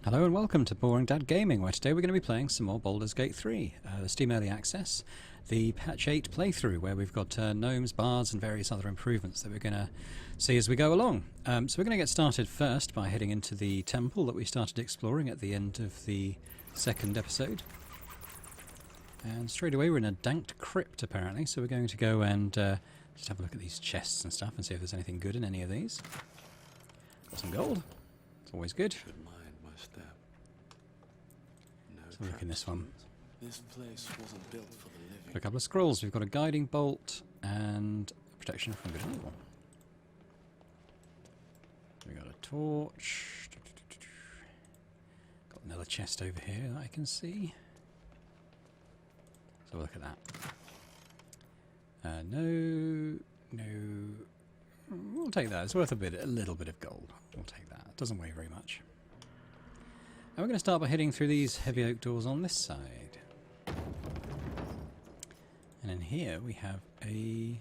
Hello and welcome to Boring Dad Gaming, where today we're going to be playing some more Baldur's Gate 3, the Steam Early Access, the Patch 8 playthrough, where we've got gnomes, bards and various other improvements that we're going to see as we go along. So we're going to get started first by heading into the temple that we started exploring at the end of the second episode. And straight away we're in a danked crypt apparently, so we're going to go and just have a look at these chests and stuff and see if there's anything good in any of these. Got some gold, it's always good. So look in this one. This place wasn't built for the living. A couple of scrolls. We've got a guiding bolt and protection from good evil. We got a torch. Got another chest over here that I can see. So look at that. No. We'll take that. It's worth a little bit of gold. We'll take that. It doesn't weigh very much. And we're going to start by heading through these heavy oak doors on this side. And in here we have a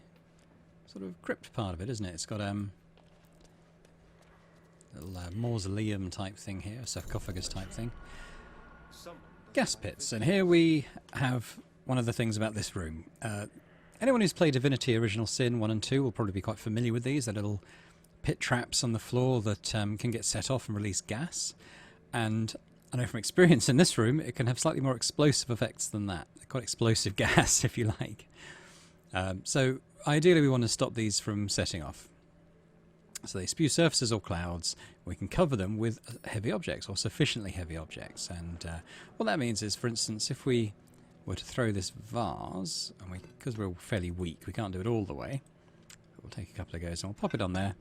sort of crypt part of it, isn't it? It's got a little mausoleum type thing here, a sarcophagus type thing. Gas pits. And here we have one of the things about this room. Anyone who's played Divinity Original Sin 1 and 2 will probably be quite familiar with these. They're little pit traps on the floor that can get set off and release gas. And I know from experience in this room, it can have slightly more explosive effects than that. Quite explosive gas, if you like. So ideally we want to stop these from setting off. So they spew surfaces or clouds. We can cover them with heavy objects, or sufficiently heavy objects. And what that means is, for instance, if we were to throw this vase, and because we're fairly weak, we can't do it all the way. But we'll take a couple of goes and we'll pop it on there.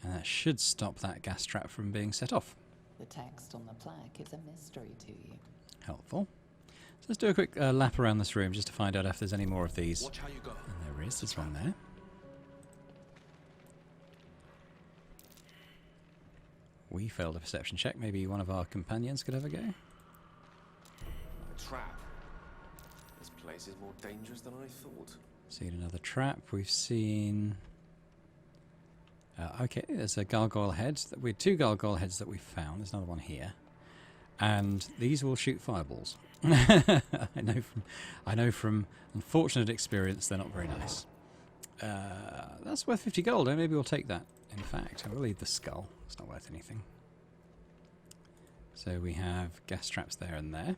And that should stop that gas trap from being set off. The text on the plaque is a mystery to you. Helpful. So let's do a quick lap around this room just to find out if there's any more of these. Watch how you go. And there is. There's one there. We failed a perception check. Maybe one of our companions could have a go. A trap. This place is more dangerous than I thought. Seen another trap. We've seen... okay, there's a gargoyle head. We had two gargoyle heads that we found. There's another one here, and these will shoot fireballs. I know from unfortunate experience they're not very nice. That's worth 50 gold. Maybe we'll take that. In fact, I will leave the skull. It's not worth anything. So we have gas traps there and there.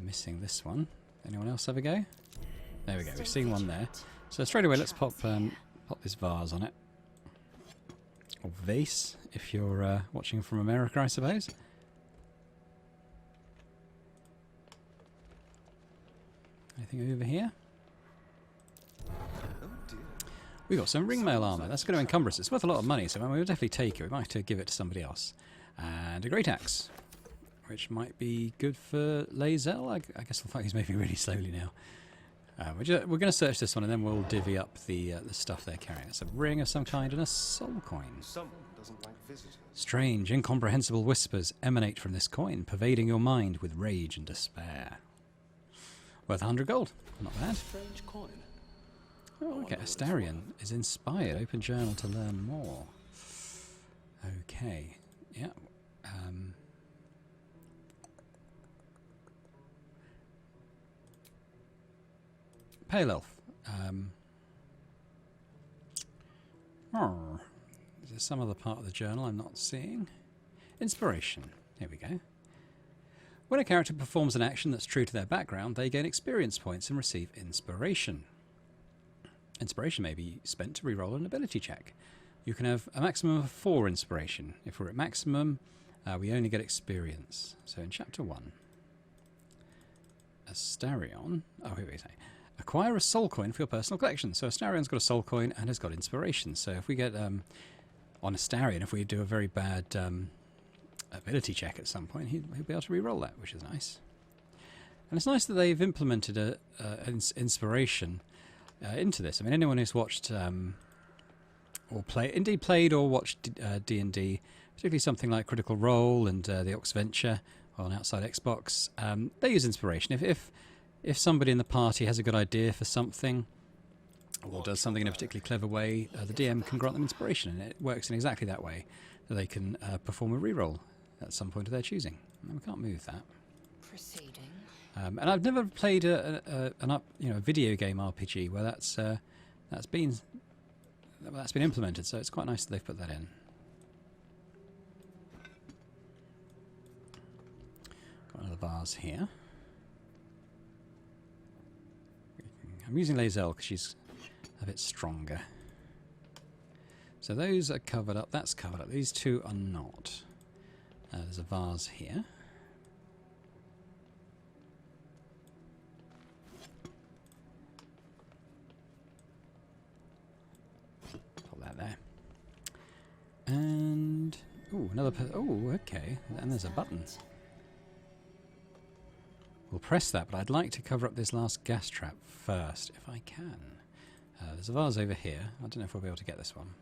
Missing this one. Anyone else have a go? There we go, we've seen one there. So straight away let's pop this vase on it. Or vase, if you're watching from America, I suppose. Anything over here? We've got some ringmail armour. That's going to encumber us. It's worth a lot of money, so we'll definitely take it. We might have to give it to somebody else. And a great axe, which might be good for Lae'zel. I guess we'll fight these moving really slowly now. We're going to search this one and then we'll divvy up the stuff they're carrying. It's a ring of some kind and a soul coin. Someone doesn't like visitors. Strange, incomprehensible whispers emanate from this coin, pervading your mind with rage and despair. Worth 100 gold. Not bad. Strange coin. Oh, okay. Astarion is inspired. Open journal to learn more. Okay. Yeah. Pale elf. Is there some other part of the journal I'm not seeing? Inspiration. Here we go. When a character performs an action that's true to their background, they gain experience points and receive inspiration. Inspiration may be spent to reroll an ability check. You can have a maximum of 4 inspiration. If we're at maximum, we only get experience. So in Chapter 1, Astarion... Oh, here we go. Acquire a soul coin for your personal collection. So Astarion's got a soul coin and has got inspiration. So if we get on Astarion, if we do a very bad ability check at some point, he'll be able to re-roll that, which is nice. And it's nice that they've implemented an inspiration into this. I mean, anyone who's watched or played or watched D&D, particularly something like Critical Role and the Ox Venture on Outside Xbox, they use inspiration. If somebody in the party has a good idea for something, or does something in a particularly clever way, the DM can grant them inspiration, and it works in exactly that way, that they can perform a reroll at some point of their choosing. And we can't move that. Proceeding. And I've never played a video game RPG where that's been implemented, so it's quite nice that they've put that in. Got another vase here. I'm using Lae'zel because she's a bit stronger. So those are covered up. That's covered up. These two are not. There's a vase here. Put that there. And another. Okay. And there's a button. We'll press that, but I'd like to cover up this last gas trap first, if I can. There's a vase over here. I don't know if we'll be able to get this one.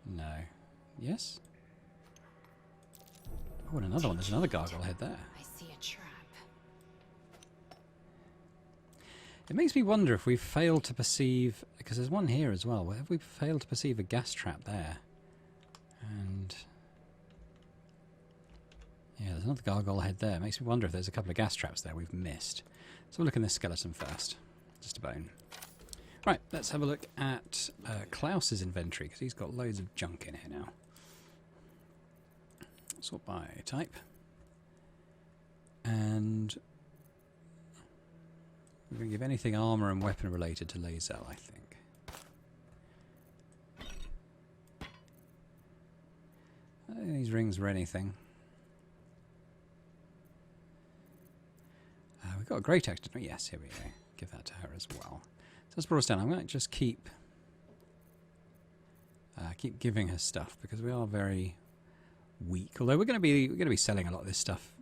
No. Yes? Oh, and another one. There's another gargoyle head there. I see a trap. It makes me wonder if we've failed to perceive... Because there's one here as well. Have we failed to perceive a gas trap there? And... yeah, there's another gargoyle head there. It makes me wonder if there's a couple of gas traps there we've missed. So we'll look in this skeleton first. Just a bone. Right, let's have a look at Klaus's inventory, because he's got loads of junk in here now. Sort by type. And we're going to give anything armour and weapon related to Lae'zel, I think. I don't think these rings were anything. We've got a great axe, didn't we? Yes, here we go. Give that to her as well. So let's brought us down. I'm going to just keep giving her stuff because we are very weak. Although we're going to be selling a lot of this stuff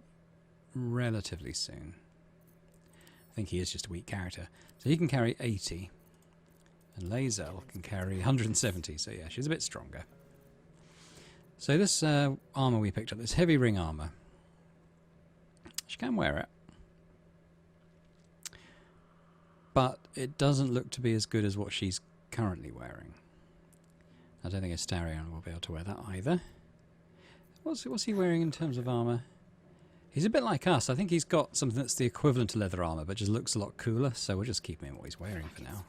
relatively soon. I think he is just a weak character. So he can carry 80, and Lae'zel can carry 170. So yeah, she's a bit stronger. So this armor we picked up, this heavy ring armor, she can wear it. But it doesn't look to be as good as what she's currently wearing. I don't think Astarion will be able to wear that either. What's he wearing in terms of armour? He's a bit like us. I think he's got something that's the equivalent to leather armour, but just looks a lot cooler, so we'll just keep him in what he's wearing for now.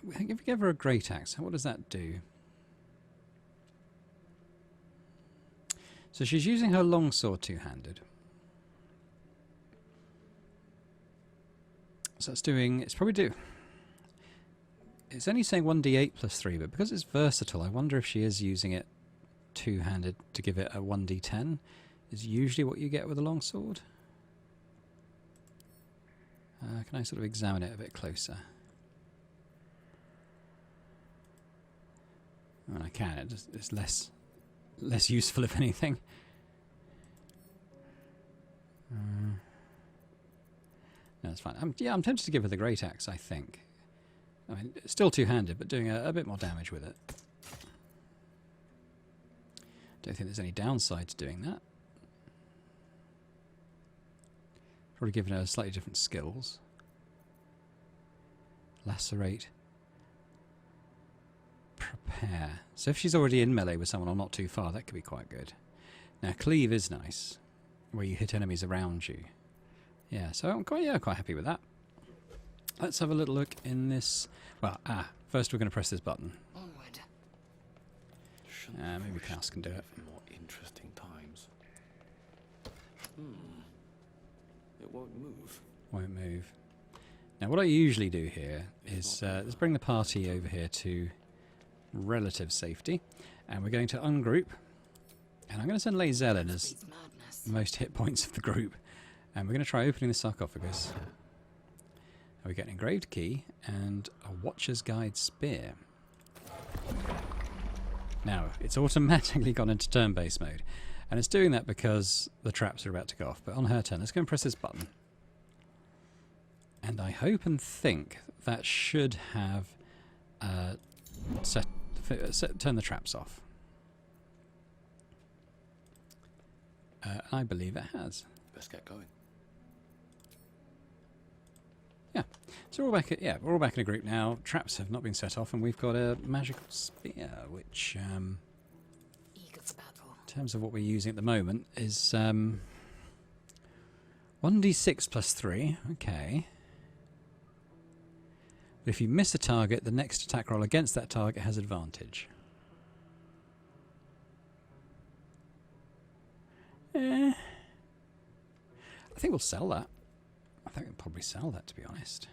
If we give her a great axe, what does that do? So she's using her longsword two-handed. So it's only saying 1d8 plus 3, but because it's versatile, I wonder if she is using it two-handed to give it a 1d10. Is usually what you get with a longsword. Can I sort of examine it a bit closer? Well, I can. It's less useful, if anything. No, that's fine. I'm tempted to give her the great axe, I think. I mean, it's still two-handed, but doing a bit more damage with it. Don't think there's any downside to doing that. Probably giving her slightly different skills. Lacerate. Prepare. So if she's already in melee with someone or not too far, that could be quite good. Now, cleave is nice, where you hit enemies around you. Yeah, so I'm quite happy with that. Let's have a little look in this. Well, first we're going to press this button. Onward. Maybe Klaus can do it. More interesting times. It won't move. Won't move. Now, what I usually do here is let's bring the party over here to relative safety, and we're going to ungroup. And I'm going to send Lae'zel in as most hit points of the group. And we're going to try opening the sarcophagus. We get an engraved key and a Watcher's Guide spear. Now, it's automatically gone into turn-based mode. And it's doing that because the traps are about to go off. But on her turn, let's go and press this button. And I hope and think that should have turn the traps off. I believe it has. Let's get going. Yeah. So we're all back. We're all back in a group now. Traps have not been set off, and we've got a magical spear, which, Eager for battle. in terms of what we're using at the moment, is 1d6 plus 3. Okay. But if you miss a target, the next attack roll against that target has advantage. I think we'll sell that. I think we'll probably sell that, to be honest.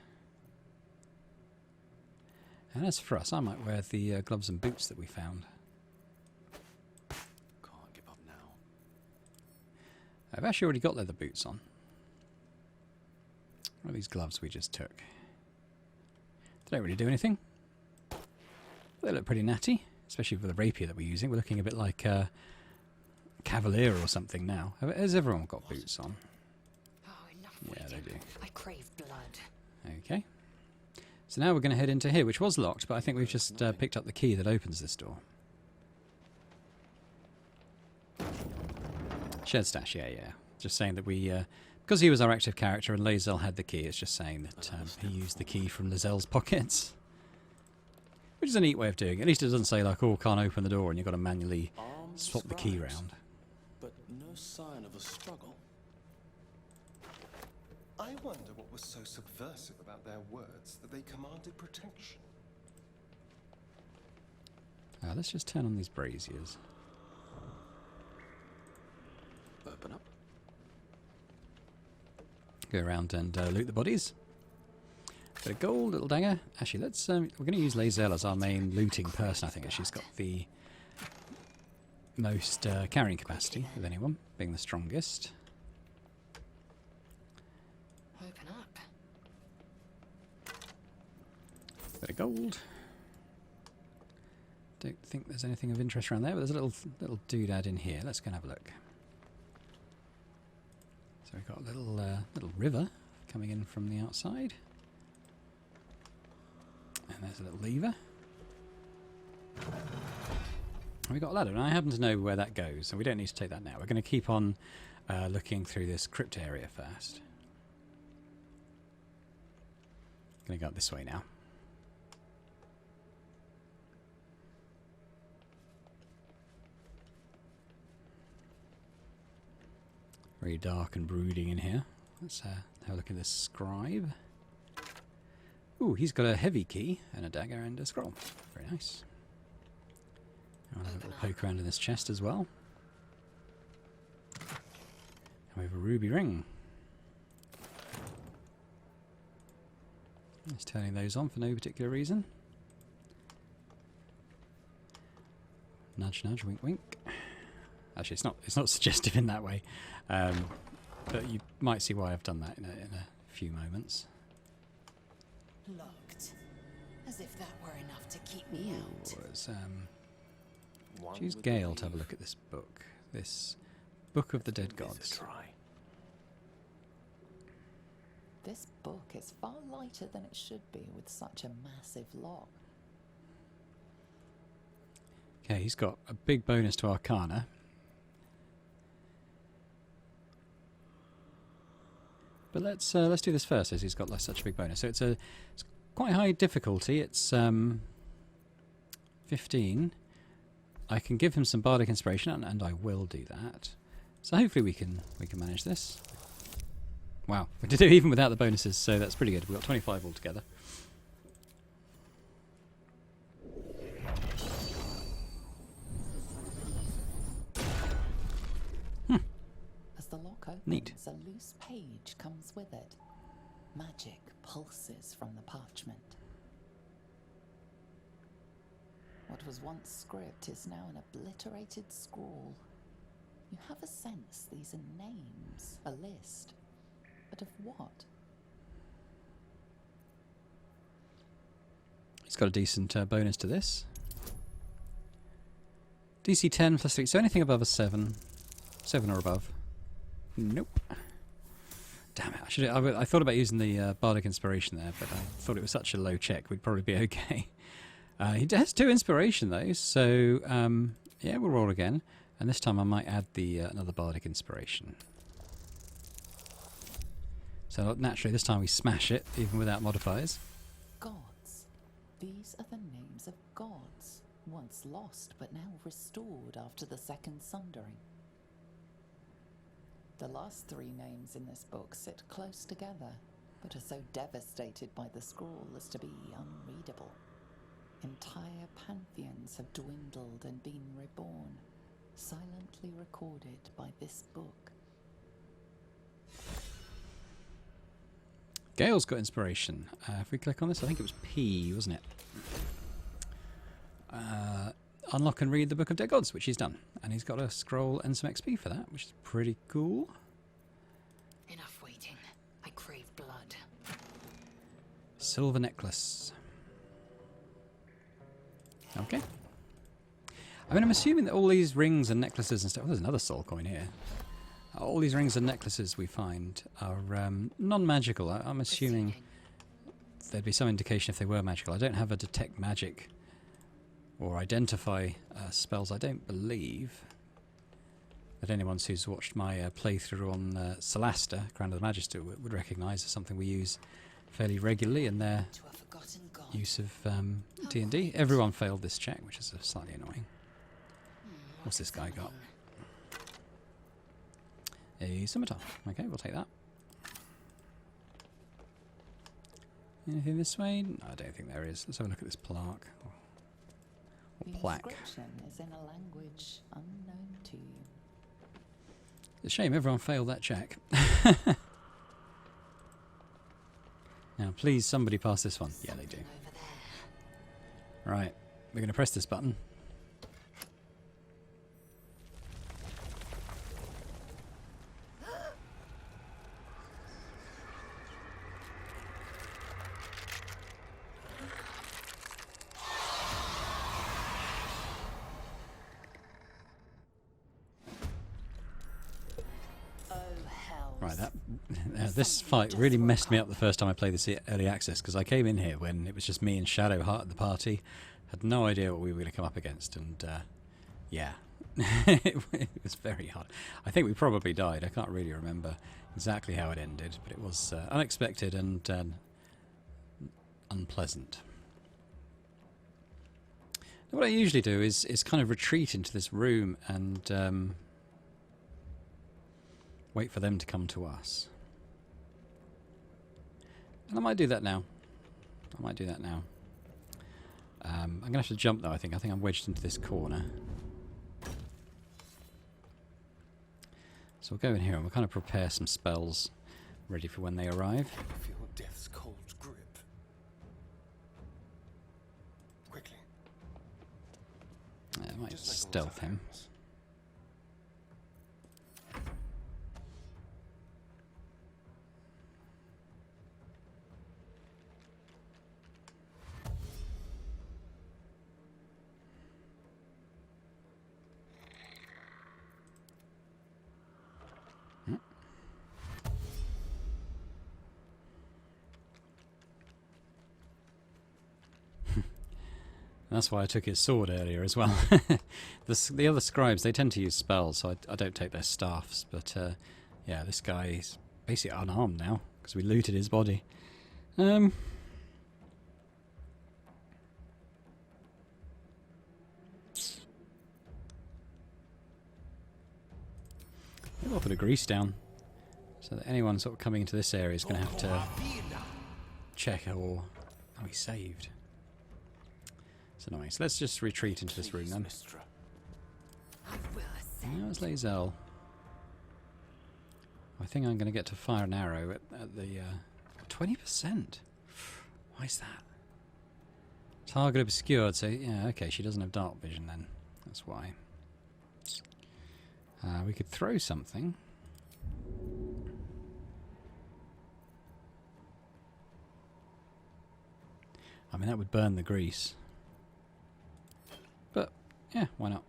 And as for us, I might wear the gloves and boots that we found. Can't give up now. I've actually already got leather boots on. What are these gloves we just took? They don't really do anything. They look pretty natty, especially for the rapier that we're using. We're looking a bit like a cavalier or something now. Has everyone got boots on? Oh, enough Yeah, they do. I crave blood. Okay. So now we're going to head into here, which was locked, but I think we've just picked up the key that opens this door. Shared stash, yeah. Just saying that we... because he was our active character and Lae'zel had the key, it's just saying that he used the key from Lae'zel's pockets. Which is a neat way of doing it. At least it doesn't say, like, oh, can't open the door and you've got to manually swap the key round. But no sign of a struggle. I wonder what was so subversive about their words that they commanded protection. Let's just turn on these braziers. Open up. Go around and loot the bodies. Bit of gold, little dagger. Actually, let's. We're going to use Lae'zel as our main looting person. I think she's got the most carrying capacity of anyone, being the strongest. Open up. Bit of gold. Don't think there's anything of interest around there, but there's a little doodad in here. Let's go and have a look. So we've got a little river coming in from the outside. And there's a little lever. And we've got a ladder, and I happen to know where that goes, so we don't need to take that now. We're going to keep on looking through this crypt area first. Going to go up this way now. Very dark and brooding in here. Let's have a look at this scribe. Ooh, he's got a heavy key and a dagger and a scroll. Very nice. I'll have a little poke around in this chest as well. And we have a ruby ring. Just turning those on for no particular reason. Nudge, nudge, wink, wink. Actually, it's not suggestive in that way, but you might see why I've done that in a few moments. Locked. As if that were enough to keep me out. Let's use Gale to have a look at this book. This Book of the Dead Gods. Try. This book is far lighter than it should be with such a massive lock. Okay, he's got a big bonus to Arcana. But let's do this first, as he's got such a big bonus. So it's quite high difficulty. It's 15. I can give him some bardic inspiration, and I will do that. So hopefully we can manage this. Wow, we did it even without the bonuses, so that's pretty good. We've got 25 altogether. As the lock opens, Neat. a loose page comes with it. Magic pulses from the parchment. What was once script is now an obliterated scrawl. You have a sense these are names, a list. But of what? He's got a decent bonus to this. DC 10 plus 3, so anything above a 7. 7 or above. Nope. Damn it, I thought about using the bardic inspiration there, but I thought it was such a low check, we'd probably be okay. He has 2 inspiration though, so yeah, we'll roll again. And this time I might add the another bardic inspiration. So naturally this time we smash it, even without modifiers. Gods. These are the names of gods, once lost but now restored after the Second Sundering. The last three names in this book sit close together, but are so devastated by the scroll as to be unreadable. Entire pantheons have dwindled and been reborn, silently recorded by this book. Gale's got inspiration. If we click on this, I think it was P, wasn't it? Unlock and read the Book of Dead Gods, which he's done. And he's got a scroll and some XP for that, which is pretty cool. Enough waiting. I crave blood. Silver necklace. Okay. I mean, I'm assuming that all these rings and necklaces and stuff... Oh, there's another soul coin here. All these rings and necklaces we find are non-magical. I'm assuming there'd be some indication if they were magical. I don't have a detect magic or identify spells. I don't believe that anyone who's watched my playthrough on Celasta, Crown of the Magister, would recognise as something we use fairly regularly in their use of D&D. Everyone failed this check, which is slightly annoying. What's this guy got? A scimitar. Okay, we'll take that. Anything this way? No, I don't think there is. Let's have a look at this plaque. Or plaque. The inscription is in a language unknown to you. It's a shame everyone failed that check. Now, please, somebody pass this one. Yeah, they do. Right, we're going to press this button. Right, this fight really messed me up the first time I played this early access, because I came in here when it was just me and Shadowheart at the party, had no idea what we were going to come up against, and yeah, it was very hard. I think we probably died. I can't really remember exactly how it ended, but it was unexpected and unpleasant. Now, what I usually do is kind of retreat into this room and wait for them to come to us. And I might do that now. I'm going to have to jump though, I think. I think I'm wedged into this corner. So we'll go in here and we'll kind of prepare some spells ready for when they arrive. Feel death's cold grip. Quickly. I might Just like stealth him. That's why I took his sword earlier as well. The other scribes, they tend to use spells, so I don't take their staffs. But yeah, this guy is basically unarmed now, because we looted his body. Go I'll put a grease down, so that anyone sort of coming into this area is going to have to check or... Oh, he saved. It's annoying. So let's just retreat into this room then. That was Lae'zel. I think I'm going to get to fire an arrow at the 20%. Why is that? Target obscured. So yeah, okay. She doesn't have dark vision then. That's why. We could throw something. I mean, that would burn the grease. But, yeah, why not?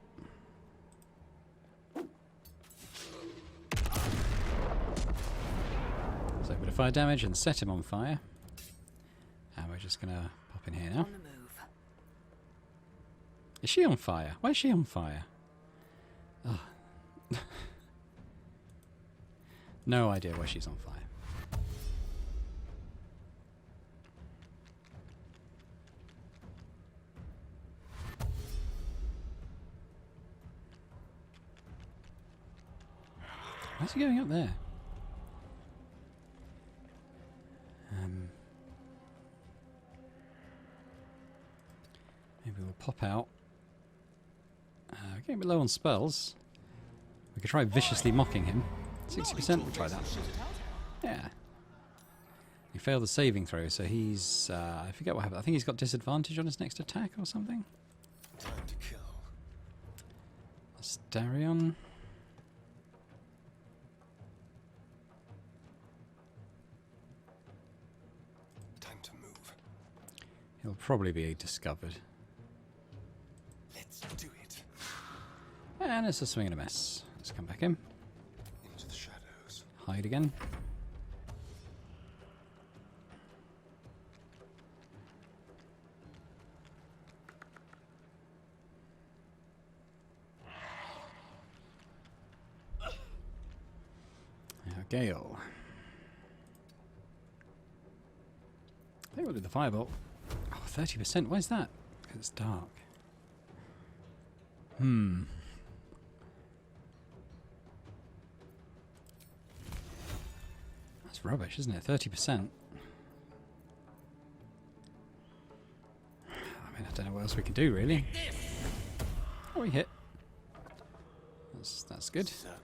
So a bit of fire damage and set him on fire. And we're just going to pop in here now. Is she on fire? Why is she on fire? Oh. No idea why she's on fire. Where's he going up there? Maybe we'll pop out. We're getting a bit low on spells. We could try viciously mocking him. 60%, we'll try that. Yeah. He failed the saving throw, so he's... I forget what happened. I think he's got disadvantage on his next attack or something. Time to kill. Astarion. Time to move. He'll probably be discovered. Let's do it. And it's a swing and a miss. Let's come back in. Into the shadows. Hide again. Now Gale. I think we'll do the firebolt. Oh, 30%. Why is that? Because it's dark. That's rubbish, isn't it? 30%. I mean, I don't know what else we can do, really. Oh, we hit. That's good. Certainly.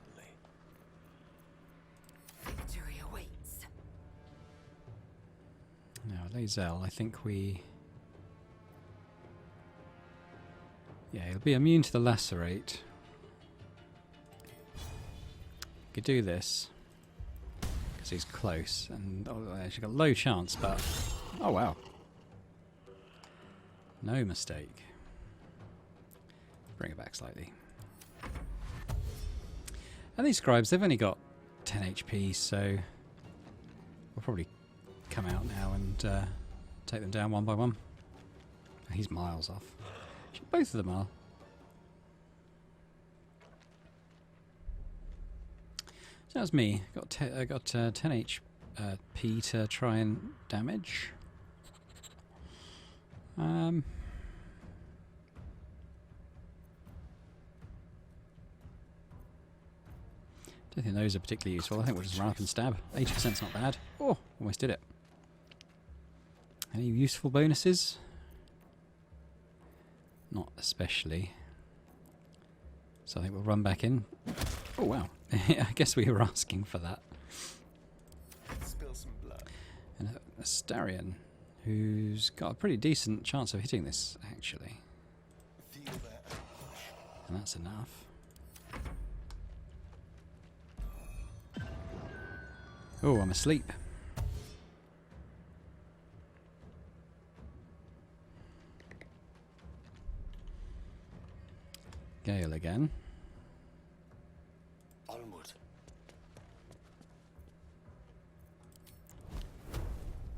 Victory awaits. Now, Lae'zel, I think we... Yeah, he'll be immune to the lacerate. Could do this. Because he's close. And actually got low chance, but... Oh, wow. No mistake. Bring it back slightly. And these scribes, they've only got 10 HP, so... We'll probably come out now and take them down one by one. He's miles off. Both of them are. So that's me. Got 10 HP to try and damage. Don't think those are particularly useful. I think we'll just run up and stab. 80%'s not bad. Oh, almost did it. Any useful bonuses? Not especially. So I think we'll run back in. Oh wow. I guess we were asking for that. Spill some blood. And Astarion, who's got a pretty decent chance of hitting this, actually. Feel their anguish. And that's enough. Oh, I'm asleep. Gale again. Onward.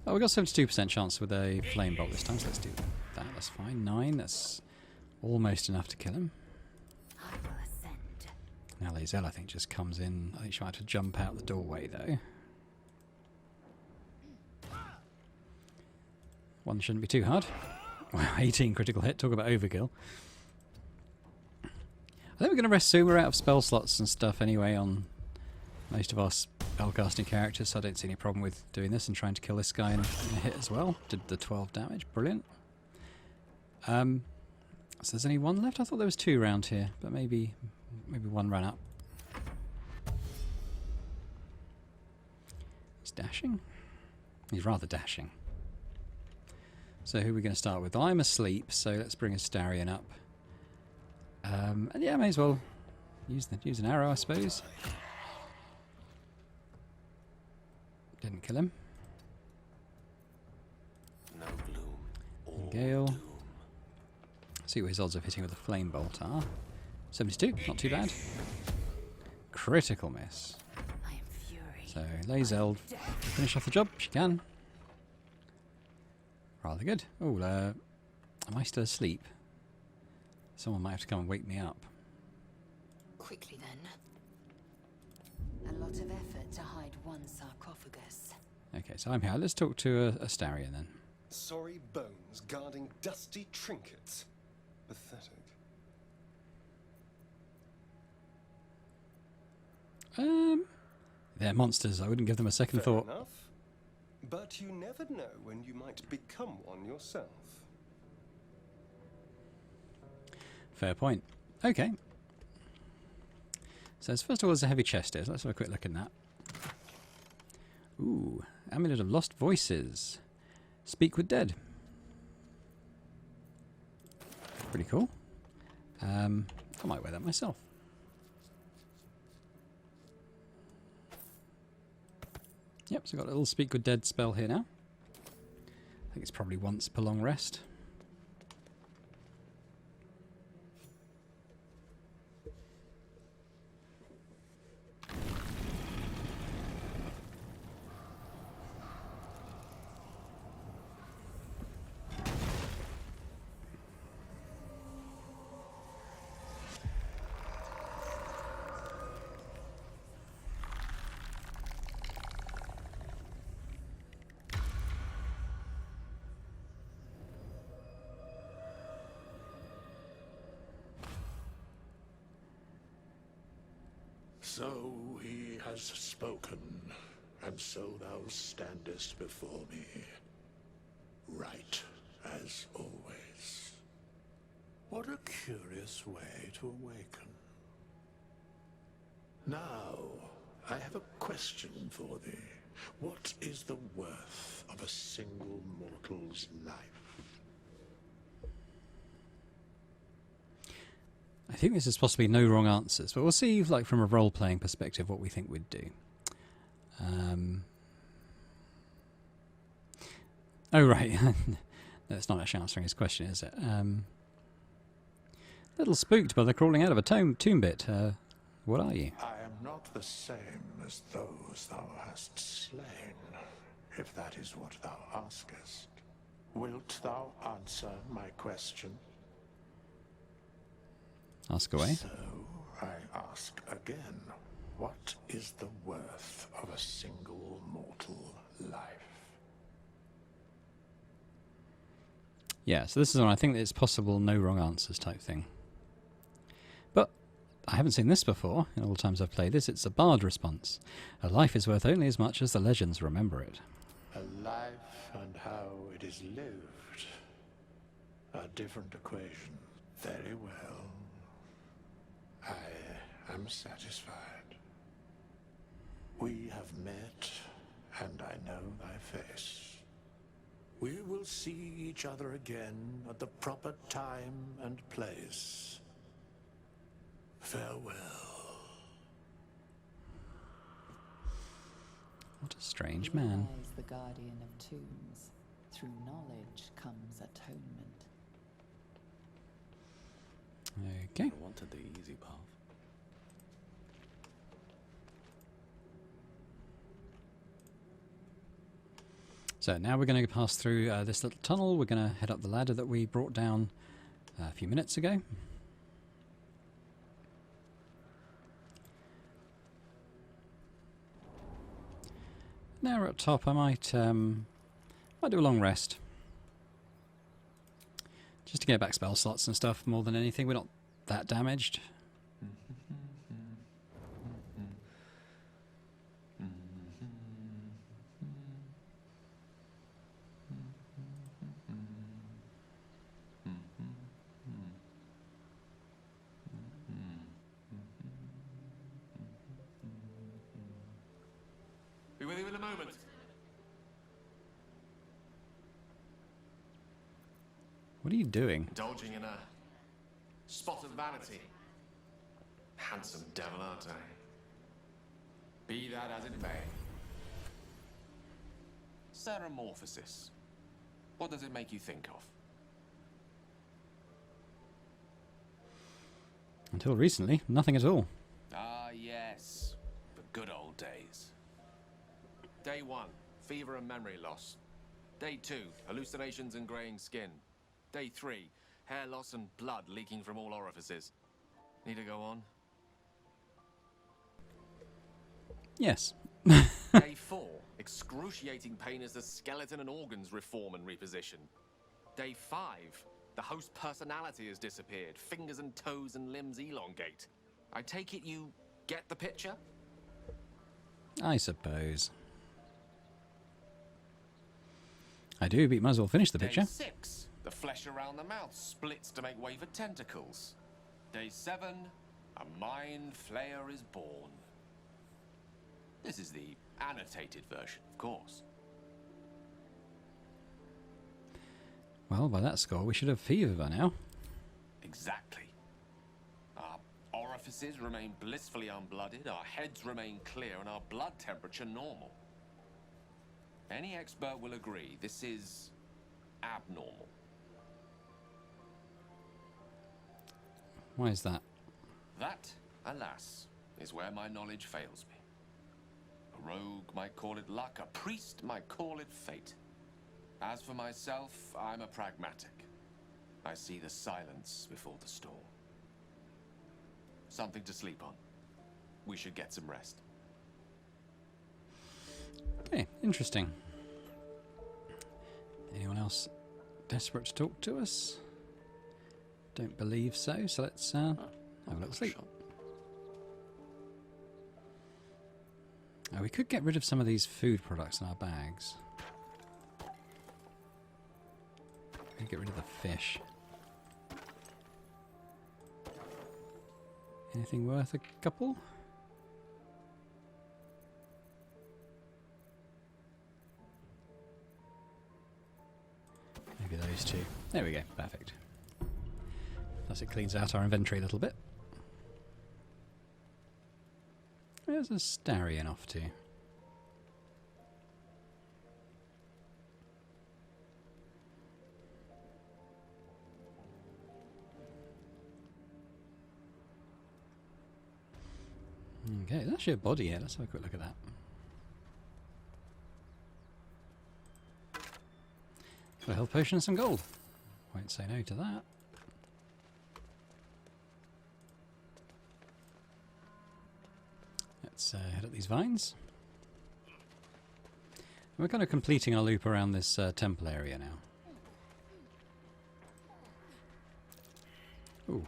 Oh, we got 72% chance with a flame bolt this time, so let's do that. That's fine. 9, that's almost enough to kill him. I will ascend. Now Lae'zel, I think, just comes in. I think she might have to jump out the doorway, though. One shouldn't be too hard. Wow, 18 critical hit. Talk about overkill. I think we're going to rest soon. We're out of spell slots and stuff anyway on most of our spellcasting characters, so I don't see any problem with doing this and trying to kill this guy in a hit as well. Did the 12 damage. Brilliant. So there's only one left? I thought there was 2 around here, but maybe one ran up. He's dashing? He's rather dashing. So who are we going to start with? I'm asleep, so let's bring Astarion up. And yeah, may as well use an arrow, I suppose. Didn't kill him. No gloom. All Gale. doom. See what his odds of hitting with a flame bolt are. 72, not too bad. Critical miss. I am fury. So Lae'zel finish off the job. She can. Rather good. Oh, am I still asleep? Someone might have to come and wake me up. Quickly then. A lot of effort to hide one sarcophagus. Okay, so I'm here. Let's talk to Astarion then. Sorry bones guarding dusty trinkets. Pathetic. They're monsters. I wouldn't give them a second Fair thought. enough. But you never know when you might become one yourself. Fair point. Okay. So first of all, there's a heavy chest here. So let's have a quick look at that. Ooh, Amulet of Lost Voices. Speak with Dead. Pretty cool. I might wear that myself. Yep, so I've got a little Speak with Dead spell here now. I think it's probably once per long rest. So he has spoken, and so thou standest before me, right as always. What a curious way to awaken. Now, I have a question for thee. What is the worth of a single mortal's life? I think this is possibly no wrong answers, but we'll see, like, from a role-playing perspective, what we think we'd do. Oh, right. That's not actually answering his question, is it? Little spooked by the crawling out of a tomb bit. What are you? I am not the same as those thou hast slain, if that is what thou askest. Wilt thou answer my question? Ask away. So, I ask again, what is the worth of a single mortal life? Yeah, so this is one I think it's possible no wrong answers type thing. But I haven't seen this before in all the times I've played this. It's a bard response. A life is worth only as much as the legends remember it. A life and how it is lived are different equations. Very well. I am satisfied. We have met, and I know thy face. We will see each other again at the proper time and place. Farewell. What a strange man. Realize the guardian of tombs. Through knowledge comes atonement. Okay. I wanted the easy path. So now we're going to pass through this little tunnel. We're going to head up the ladder that we brought down a few minutes ago. Now we're at top. I might do a long rest. Just to get back spell slots and stuff more than anything. We're not that damaged. Be with you in a moment. What are you doing? Indulging in a spot of vanity. Handsome devil, aren't I? Be that as it may. Ceramorphosis. What does it make you think of? Until recently, nothing at all. Ah, yes. The good old days. Day 1, fever and memory loss. Day 2, hallucinations and greying skin. Day 3, hair loss and blood leaking from all orifices. Need to go on? Yes. Day 4, excruciating pain as the skeleton and organs reform and reposition. Day 5, the host personality has disappeared. Fingers and toes and limbs elongate. I take it you get the picture? I suppose. I do, but you might as well finish the Day picture. 6. The flesh around the mouth splits to make way for tentacles. Day 7. A mind flayer is born. This is the annotated version, of course. Well, by that score, we should have fever by now. Exactly. Our orifices remain blissfully unblooded, our heads remain clear, and our blood temperature normal. Any expert will agree this is abnormal. Why is that? That, alas, is where my knowledge fails me. A rogue might call it luck, a priest might call it fate. As for myself, I'm a pragmatic. I see the silence before the storm. Something to sleep on. We should get some rest. Okay, interesting. Anyone else desperate to talk to us? Don't believe so, so let's have a little sleep. We could get rid of some of these food products in our bags. Get rid of the fish. Anything worth a couple? Maybe those two. There we go, perfect. Plus it cleans out our inventory a little bit. There's a Starion off to. Okay, there's actually a body here. Let's have a quick look at that. Got a health potion and some gold. Won't say no to that. Let's head up these vines. We're kind of completing our loop around this temple area now. Ooh.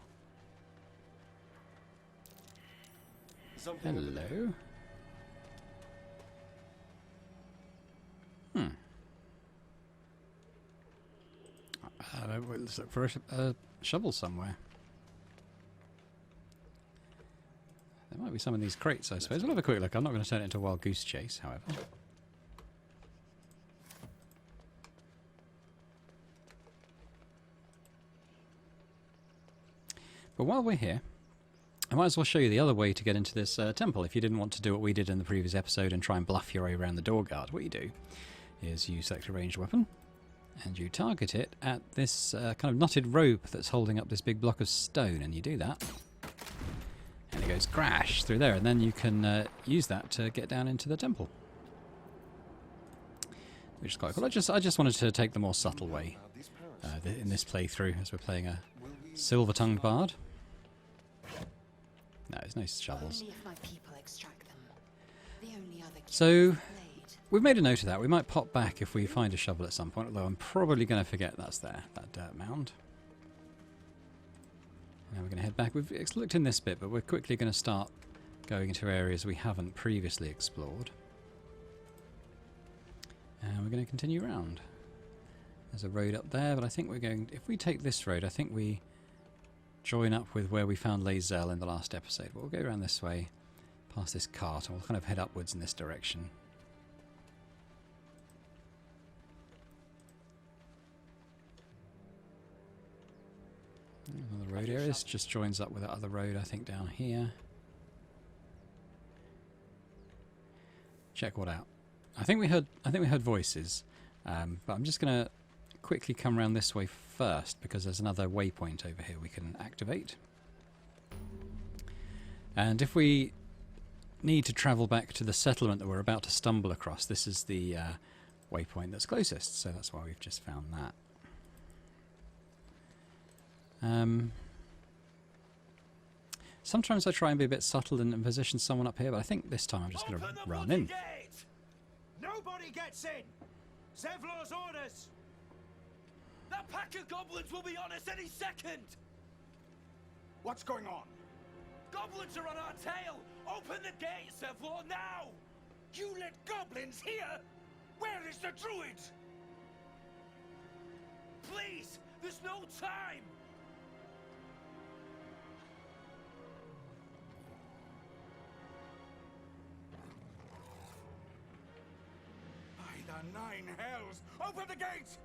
Hello. Let's look for a shovel somewhere. There might be some of these crates, I suppose. We'll have a quick look. I'm not going to turn it into a wild goose chase, however. But while we're here, I might as well show you the other way to get into this temple. If you didn't want to do what we did in the previous episode and try and bluff your way around the door guard, what you do is you select a ranged weapon and you target it at this kind of knotted rope that's holding up this big block of stone, and you do that and it goes crash through there, and then you can use that to get down into the temple, which is quite cool. I just wanted to take the more subtle way in this playthrough, as we're playing a silver-tongued bard. No, there's no shovels. Only if my people extract them. The only other So blade. we've made a note of that. We might pop back if we find a shovel at some point, although I'm probably going to forget that's there, that dirt mound. Now we're going to head back. We've looked in this bit, but we're quickly going to start going into areas we haven't previously explored. And we're going to continue around. There's a road up there, but I think we're going... If we take this road, I think we join up with where we found Lae'zel in the last episode. But we'll go around this way, past this cart, and we'll kind of head upwards in this direction. Another road area. This just joins up with that other road, I think, down here. Check what out. I think we heard voices, but I'm just going to quickly come around this way first because there's another waypoint over here we can activate. And if we need to travel back to the settlement that we're about to stumble across, this is the waypoint that's closest, so that's why we've just found that. Sometimes I try and be a bit subtle and position someone up here, but I think this time I'm just going to run in. Nobody gets in! Zevlor's orders! That pack of goblins will be on us any second! What's going on? Goblins are on our tail! Open the gate, Zevlor, now! You let goblins here? Where is the druid? Please, there's no time! By the 9 hells, open the gate!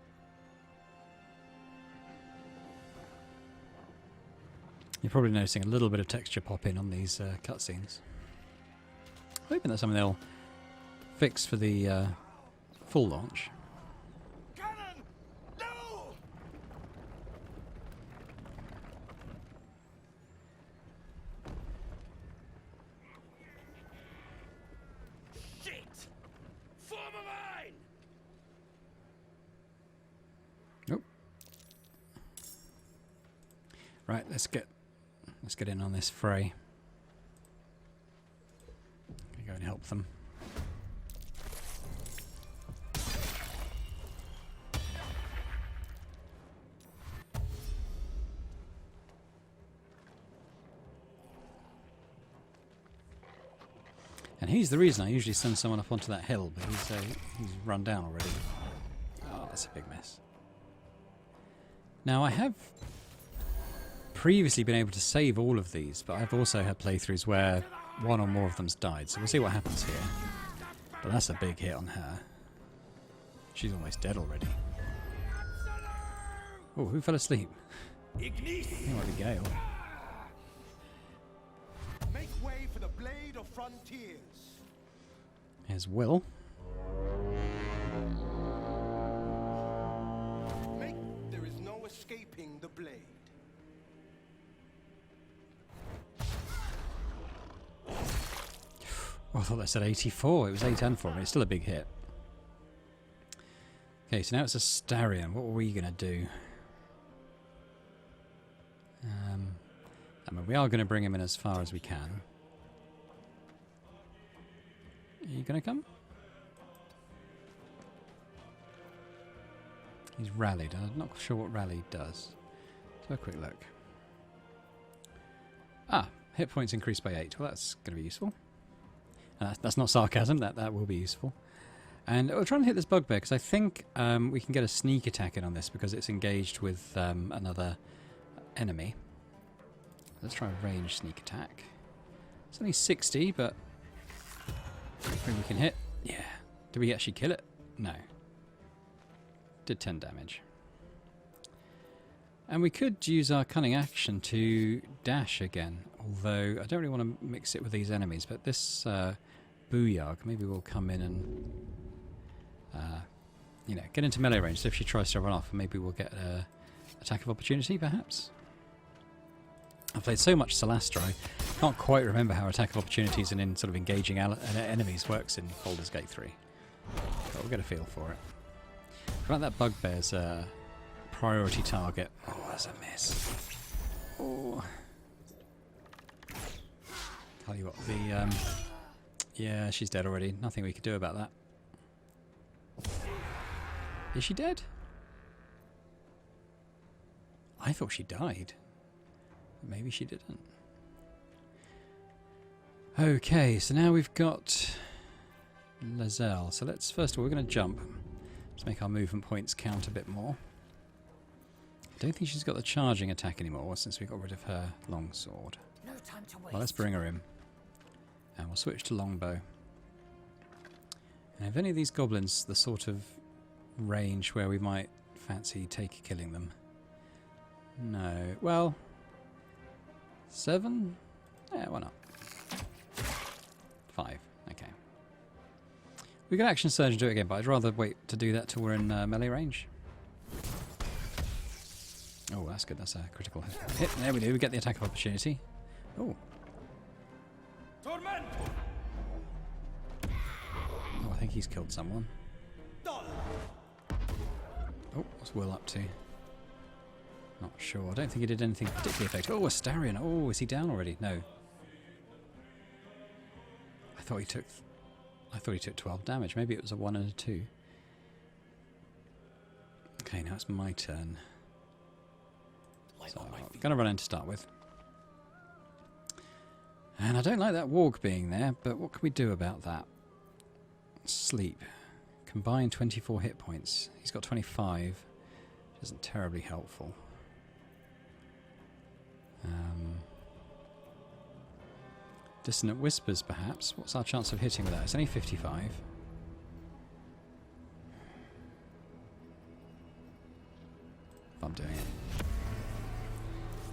You're probably noticing a little bit of texture pop in on these cutscenes. Hoping that's something they'll fix for the full launch. Cannon! No! Shit! Form a mine! Nope. Right, let's get in on this fray. Go and help them. And he's the reason I usually send someone up onto that hill, but he's run down already. Oh, that's a big mess. Now I have previously been able to save all of these, but I've also had playthroughs where one or more of them's died, so we'll see what happens here. But that's a big hit on her. She's almost dead already. Oh, who fell asleep? It might be Gale. Make way for the blade of frontiers. Here's Will. There is no escaping the blade. Oh, I thought that said 84. It was 8 for me. It's still a big hit. Okay, so now it's a Starion. What are we going to do? I mean, we are going to bring him in as far as we can. Are you going to come? He's rallied. I'm not sure what rally does. Let's have a quick look. Ah, hit points increased by 8. Well, that's going to be useful. And that's not sarcasm. That will be useful. And we'll try and hit this bugbear because I think we can get a sneak attack in on this because it's engaged with another enemy. Let's try a range sneak attack. It's only 60, but I think we can hit. Yeah. Did we actually kill it? No. Did 10 damage. And we could use our cunning action to dash again, although I don't really want to mix it with these enemies, but this Booyarg, maybe we'll come in and get into melee range, so if she tries to run off, maybe we'll get an attack of opportunity, perhaps? I've played so much Celestra, I can't quite remember how attack of opportunities and in sort of engaging enemies works in Baldur's Gate 3. But we'll get a feel for it. I like that bugbear's priority target. Oh, that's a miss. Oh. Tell you what, yeah, she's dead already. Nothing we could do about that. Is she dead? I thought she died. Maybe she didn't. Okay, so now we've got Lazelle. So let's, first of all, we're going to jump. Let's make our movement points count a bit more. I don't think she's got the charging attack anymore since we got rid of her longsword. No time to waste. Well, let's bring her in. And we'll switch to longbow. And if any of these goblins, the sort of range where we might fancy killing them. No. Well, 7? Yeah, why not? 5. Okay. We could action surge and do it again, but I'd rather wait to do that till we're in melee range. Oh, that's good. That's a critical hit. There we do. We get the attack of opportunity. Oh. Torment! Oh, I think he's killed someone. Oh, what's Will up to? Not sure. I don't think he did anything particularly effective. Oh, Astarion. Oh, is he down already? No. I thought he took 12 damage. Maybe it was a 1 and a 2. Okay, now it's my turn. So I'm going to run in to start with. And I don't like that warg being there, but what can we do about that? sleep. Combined 24 hit points. He's got 25. Which isn't terribly helpful. Dissonant Whispers, perhaps. What's our chance of hitting with that? It's only 55. If I'm doing it.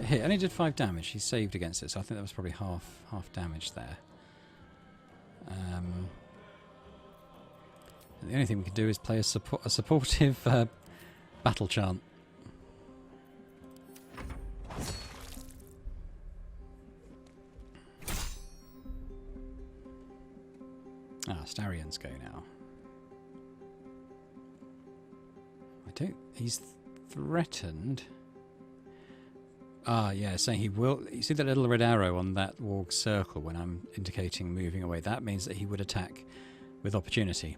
It hit. Only did 5 damage. He saved against it, so I think that was probably half damage there. The only thing we can do is play a supportive battle chant. Starions go now. He's threatened. Yeah, saying he will. You see that little red arrow on that warg circle when I'm indicating moving away? That means that he would attack with opportunity.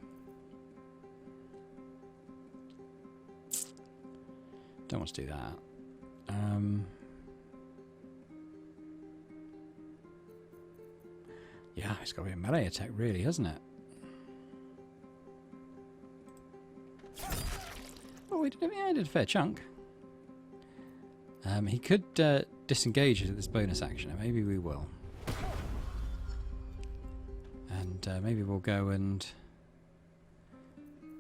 Don't want to do that. Yeah, it's got to be a melee attack, really, hasn't it? Oh, he did a fair chunk. He could disengage at this bonus action, and maybe we will. And maybe we'll go and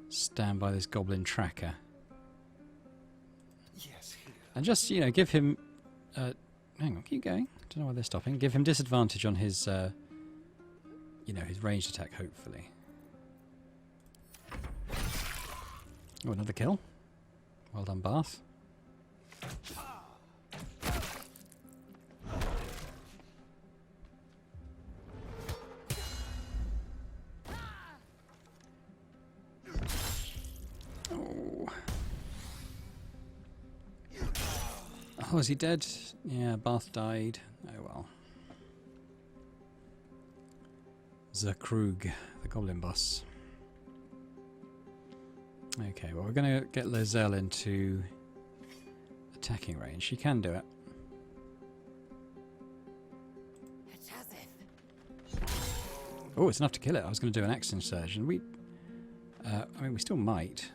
stand by this goblin tracker. Yes, here. And just, give him... hang on, keep going. Don't know why they're stopping. Give him disadvantage on his, his ranged attack, hopefully. Oh, another kill. Well done, Bath. Oh, is he dead? Yeah, Bath died. Oh well. Zakrug, the goblin boss. Okay, well we're going to get Lozelle into attacking range. She can do it. Oh, it's enough to kill it. I was going to do an axe surge, and we still might.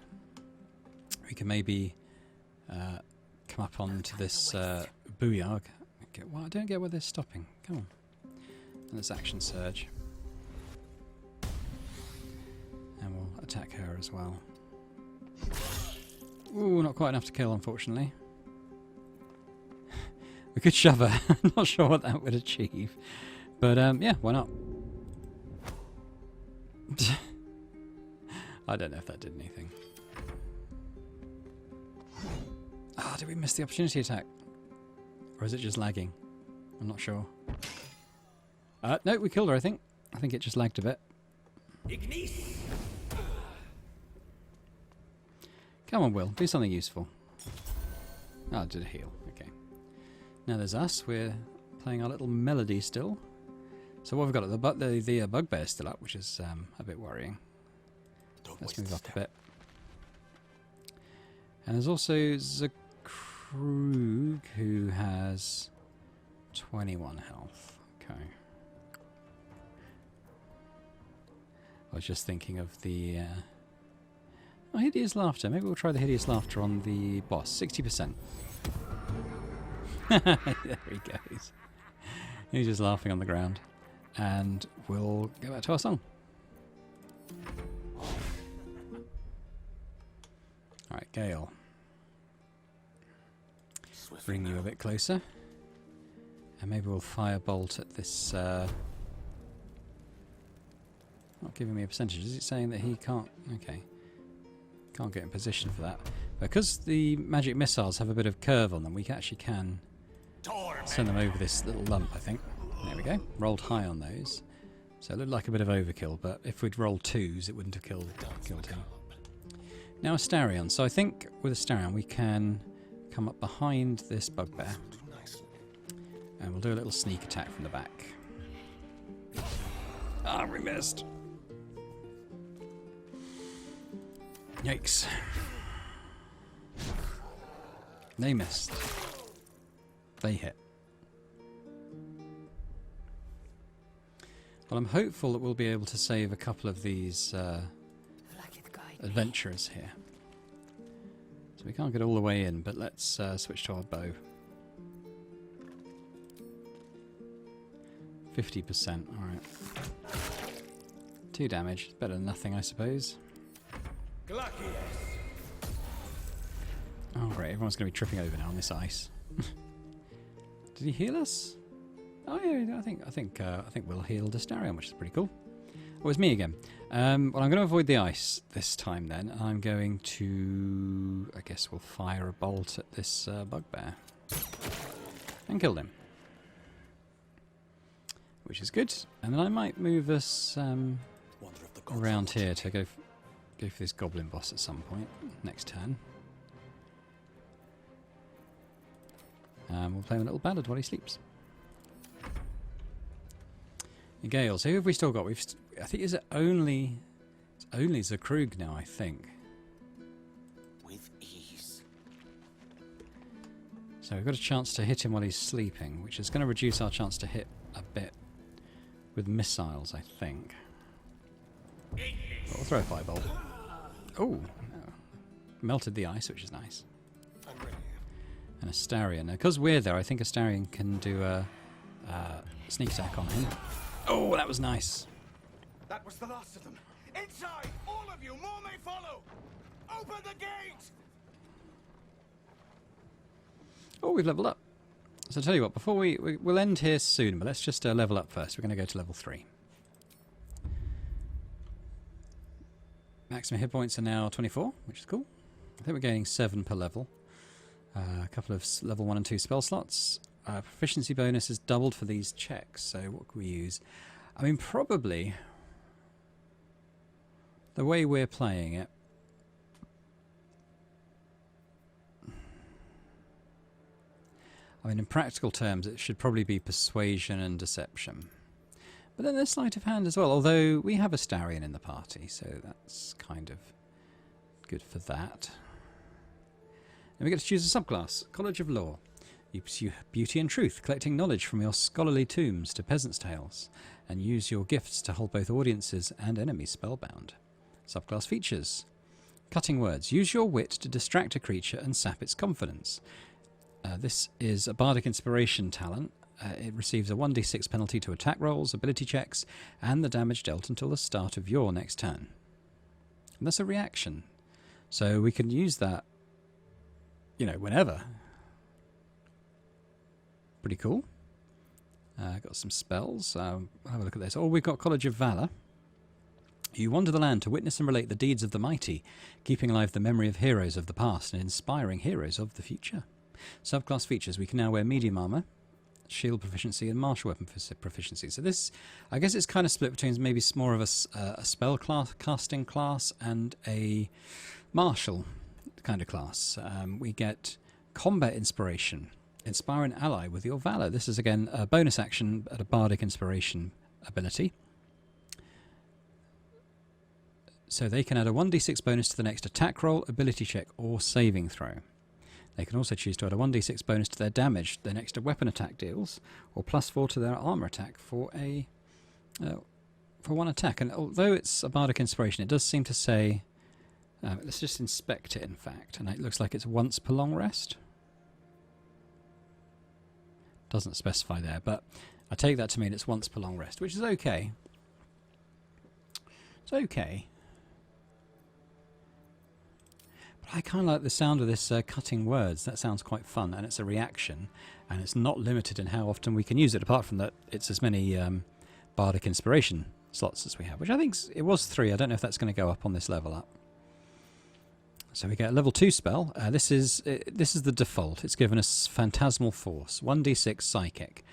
We can maybe come up onto this booyarg. Okay, well, I don't get where they're stopping. Come on. And this action surge. And we'll attack her as well. Ooh, not quite enough to kill, unfortunately. We could shove her. I'm not sure what that would achieve. But, yeah, why not? I don't know if that did anything. Ah, did we miss the opportunity attack? Or is it just lagging? I'm not sure. No, we killed her, I think. I think it just lagged a bit. Come on, Will. Do something useful. Oh, it did a heal. Okay. Now there's us. We're playing our little melody still. So what have we got? The bugbear's still up, which is a bit worrying. Let's move up a bit. And there's also Zakrug, who has 21 health. Okay. I was just thinking of the... hideous laughter. Maybe we'll try the hideous laughter on the boss. 60%. There he goes. He's just laughing on the ground. And we'll go back to our song. Alright, Gale. Bring you a bit closer. And maybe we'll firebolt at this... not giving me a percentage. Is it saying that he can't... Okay. Can't get in position for that. Because the magic missiles have a bit of curve on them, we actually can send them over this little lump, I think. There we go. Rolled high on those. So it looked like a bit of overkill, but if we'd rolled 2s, it wouldn't have killed him. Now Astarion. So I think with Astarion we can come up behind this bugbear. And we'll do a little sneak attack from the back. Ah, we missed. Yikes. They missed. They hit. Well, I'm hopeful that we'll be able to save a couple of these adventurers here. So we can't get all the way in, but let's switch to our bow. 50%, alright. 2 damage, better than nothing, I suppose. Oh great, everyone's going to be tripping over now on this ice. Did he heal us? Oh yeah, I think Will healed Astarion, which is pretty cool. Oh, it's me again. Well, I'm going to avoid the ice this time then. I'm going to... I guess we'll fire a bolt at this bugbear. And kill him. Which is good. And then I might move us around here to go for this goblin boss at some point. Next turn. We'll play him a little ballad while he sleeps. Gale. So who have we still got? I think it's only Zakrug now, I think. With ease. So we've got a chance to hit him while he's sleeping, which is going to reduce our chance to hit a bit with missiles, I think. But we'll throw a firebolt. Oh, melted the ice, which is nice. I'm ready. And Astarion. Now, because we're there, I think Astarion can do a sneak attack on him. Oh, that was nice. That was the last of them. Inside! All of you! More may follow! Open the gate! Oh, we've leveled up. So I'll tell you what, before we'll end here soon, but let's just level up first. We're going to go to level 3. Maximum hit points are now 24, which is cool. I think we're gaining 7 per level. A couple of level 1 and 2 spell slots. Proficiency bonus is doubled for these checks, so what can we use? I mean, probably the way we're playing it, I mean, in practical terms, it should probably be persuasion and deception. But then there's sleight of hand as well, although we have Astarion in the party, so that's kind of good for that. And we get to choose a subclass, College of Law. You pursue beauty and truth, collecting knowledge from your scholarly tombs to peasants' tales, and use your gifts to hold both audiences and enemies spellbound. Subclass features. Cutting words. Use your wit to distract a creature and sap its confidence. This is a bardic inspiration talent. It receives a 1d6 penalty to attack rolls, ability checks, and the damage dealt until the start of your next turn. And that's a reaction. So we can use that, you know, whenever. Pretty cool. Got some spells. I'll have a look at this. Oh, we've got College of Valor. You wander the land to witness and relate the deeds of the mighty, keeping alive the memory of heroes of the past and inspiring heroes of the future. Subclass features. We can now wear medium armor, shield proficiency, and martial weapon proficiency. So this, I guess it's kind of split between maybe more of a spell casting class and a martial kind of class. We get combat inspiration. Inspire an ally with your valor. This is again a bonus action at a bardic inspiration ability. So they can add a 1d6 bonus to the next attack roll, ability check, or saving throw. They can also choose to add a 1d6 bonus to their damage their next weapon attack deals, or +4 to their armor attack for one attack. And although it's a bardic inspiration, it does seem to say, let's just inspect it in fact, and it looks like it's once per long rest. Doesn't specify there, but I take that to mean it's once per long rest, which is okay. It's okay. But I kind of like the sound of this cutting words. That sounds quite fun, and it's a reaction, and it's not limited in how often we can use it, apart from that it's as many bardic inspiration slots as we have, which I think it was 3. I don't know if that's going to go up on this level up. So we get a level 2 spell. This is the default. It's given us Phantasmal Force, 1d6 psychic.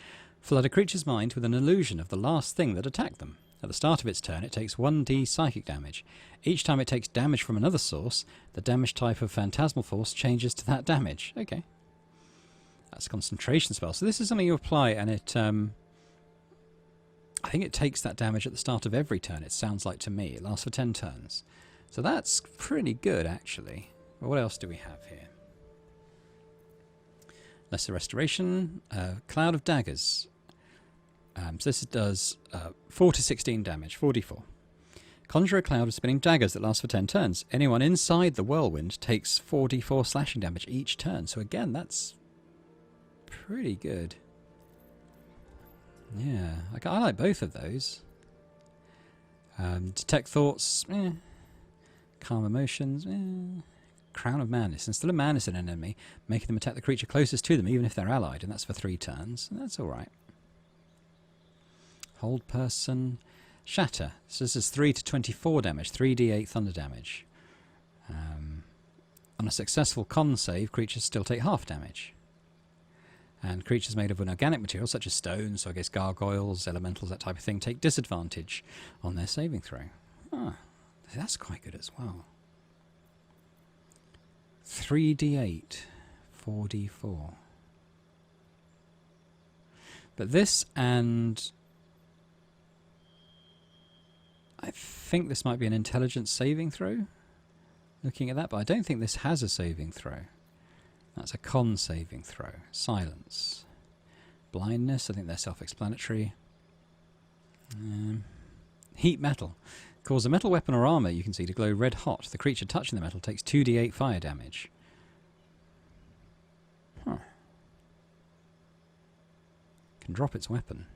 Flood a creature's mind with an illusion of the last thing that attacked them. At the start of its turn, it takes 1d psychic damage. Each time it takes damage from another source, the damage type of Phantasmal Force changes to that damage. Okay. That's a concentration spell. So this is something you apply, and it... I think it takes that damage at the start of every turn, it sounds like to me. It lasts for 10 turns. So that's pretty good, actually. Well, what else do we have here? Lesser Restoration, Cloud of Daggers. So this does 4 to 16 damage, 4d4. Conjure a cloud of spinning daggers that last for 10 turns. Anyone inside the whirlwind takes 4d4 slashing damage each turn. So again, that's pretty good. Yeah, I like both of those. Detect thoughts, calm emotions, Crown of Madness. Instead of madness in an enemy, making them attack the creature closest to them, even if they're allied, and that's for 3 turns. That's alright. Hold person. Shatter. So this is 3 to 24 damage, 3d8 thunder damage. On a successful con save, creatures still take half damage. And creatures made of an organic material, such as stone, so I guess gargoyles, elementals, that type of thing, take disadvantage on their saving throw. Ah, that's quite good as well. 3d8, 4d4. But this and... I think this might be an intelligence saving throw, looking at that, but I don't think this has a saving throw. That's a con saving throw. Silence. Blindness, I think they're self-explanatory. Heat metal. Cause a metal weapon or armour you can see to glow red hot. The creature touching the metal takes 2d8 fire damage. Huh. Can drop its weapon.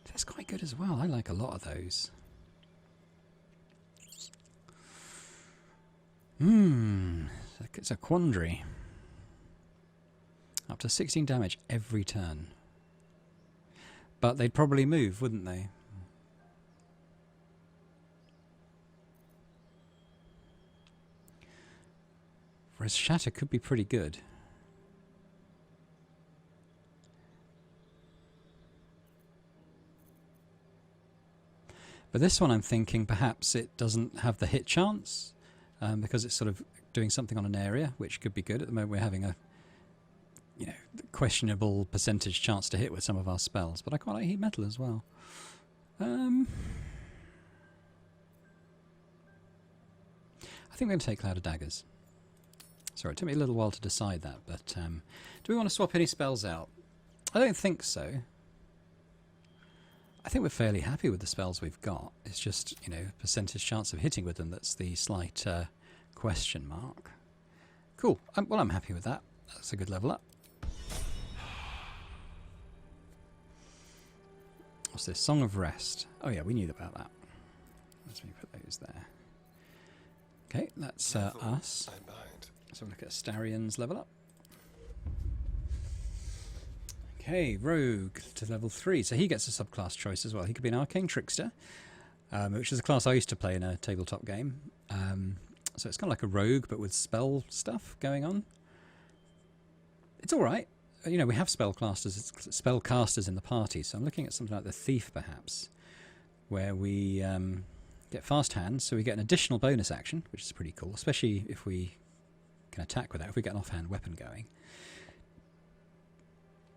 That's quite good as well. I like a lot of those. It's a quandary. Up to 16 damage every turn. But they'd probably move, wouldn't they? Whereas Shatter could be pretty good. But this one I'm thinking perhaps it doesn't have the hit chance because it's sort of doing something on an area, which could be good. At the moment we're having a questionable percentage chance to hit with some of our spells, but I quite like heat metal as well. I think we're going to take Cloud of Daggers. Sorry, it took me a little while to decide that, but do we want to swap any spells out? I don't think so. I think we're fairly happy with the spells we've got. It's just, percentage chance of hitting with them that's the slight question mark. Cool. Well, I'm happy with that. That's a good level up. What's this? Song of Rest. Oh yeah, we knew about that. Let me put those there. Okay, that's us. So look at Astarion's level up. Okay, Rogue to level 3. So he gets a subclass choice as well. He could be an Arcane Trickster, which is a class I used to play in a tabletop game. So it's kind of like a rogue, but with spell stuff going on. It's all right. We have spellcasters in the party, so I'm looking at something like the Thief, perhaps, where we get fast hands, so we get an additional bonus action, which is pretty cool, especially if we can attack with that, if we get an offhand weapon going.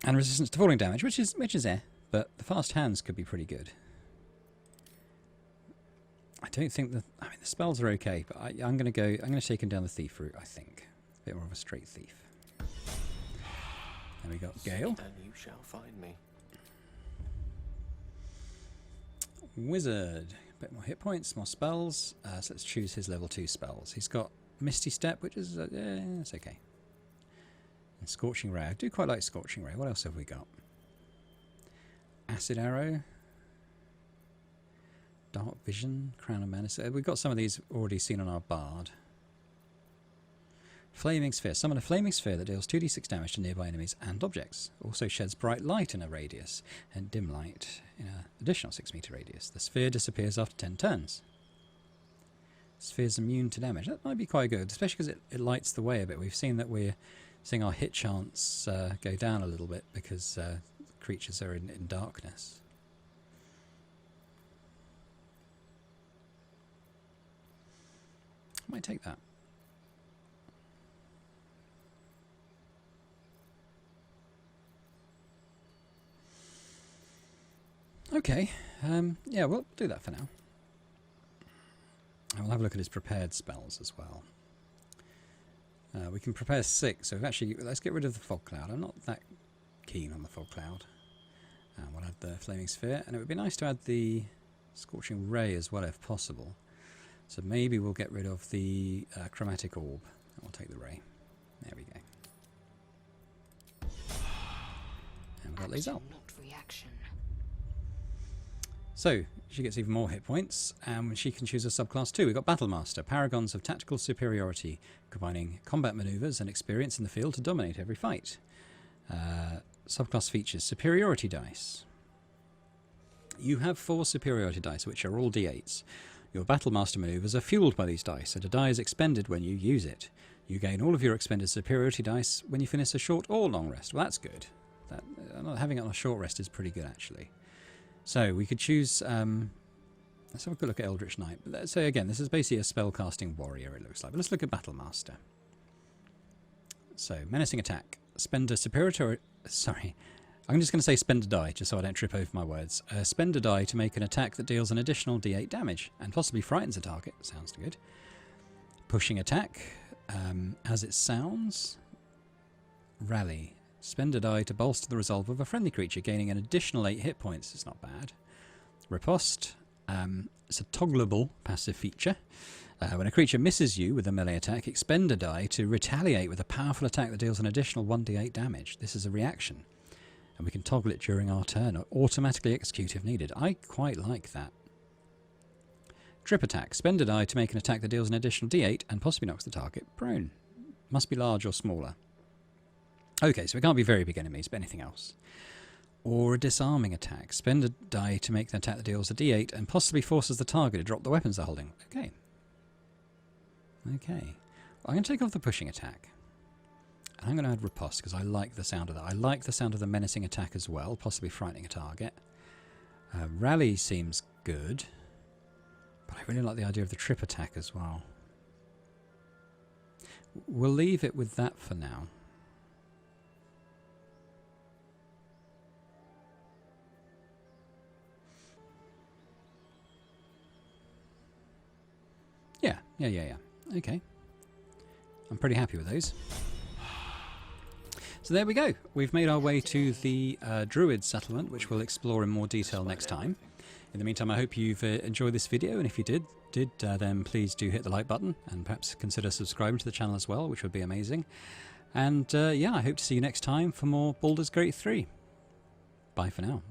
And resistance to falling damage, which is but the fast hands could be pretty good. I don't think the spells are okay, but I'm going to take him down the Thief route, I think. A bit more of a straight Thief. Then we got Gale. And you shall find me. Wizard. A bit more hit points, more spells. So let's choose his level 2 spells. He's got Misty Step, which is it's okay. And Scorching Ray. I do quite like Scorching Ray. What else have we got? Acid Arrow. Dark Vision. Crown of Madness. We've got some of these already seen on our Bard. Flaming Sphere. Summon a Flaming Sphere that deals 2d6 damage to nearby enemies and objects. Also sheds bright light in a radius and dim light in an additional 6 meter radius. The sphere disappears after 10 turns. Sphere's immune to damage. That might be quite good, especially because it lights the way a bit. We've seen that we're seeing our hit chance go down a little bit because creatures are in darkness. I might take that. Okay, yeah, we'll do that for now. And we'll have a look at his prepared spells as well. We can prepare 6, so let's get rid of the Fog Cloud. I'm not that keen on the Fog Cloud. And we'll add the flaming sphere, and it would be nice to add the scorching ray as well if possible. So maybe we'll get rid of the chromatic orb, and we'll take the ray. There we go. And we've got these up. Not reaction. So she gets even more hit points, and she can choose a subclass too. We've got Battlemaster, paragons of tactical superiority, combining combat maneuvers and experience in the field to dominate every fight. Subclass features superiority dice. You have 4 superiority dice, which are all d8s. Your Battlemaster maneuvers are fueled by these dice, and a die is expended when you use it. You gain all of your expended superiority dice when you finish a short or long rest. Well, that's good. Having it on a short rest is pretty good, actually. So we could choose... let's have a good look at Eldritch Knight. But let's say, again, this is basically a spellcasting warrior, it looks like. But let's look at Battlemaster. So, menacing attack. Spend a superiority... Sorry. I'm just going to say spend a die, just so I don't trip over my words. Spend a die to make an attack that deals an additional d8 damage, and possibly frightens a target. Sounds good. Pushing attack. As it sounds. Rally. Spend a die to bolster the resolve of a friendly creature, gaining an additional 8 hit points. It's not bad. Riposte. It's a toggleable passive feature. When a creature misses you with a melee attack, expend a die to retaliate with a powerful attack that deals an additional 1d8 damage. This is a reaction, and we can toggle it during our turn or automatically execute if needed. I quite like that. Trip attack. Spend a die to make an attack that deals an additional d8 and possibly knocks the target prone. Must be large or smaller. Okay, so it can't be very big enemies, but anything else. Or a disarming attack. Spend a die to make an attack that deals a d8 and possibly forces the target to drop the weapons they're holding. Okay. Okay. I'm going to take off the pushing attack. And I'm going to add riposte because I like the sound of that. I like the sound of the menacing attack as well, possibly frightening a target. Rally seems good. But I really like the idea of the trip attack as well. We'll leave it with that for now. Yeah. Okay. I'm pretty happy with those. So there we go. We've made our way to the Druid settlement, which we'll explore in more detail next time. In the meantime, I hope you've enjoyed this video, and if you did, then please do hit the like button, and perhaps consider subscribing to the channel as well, which would be amazing. And yeah, I hope to see you next time for more Baldur's Gate 3. Bye for now.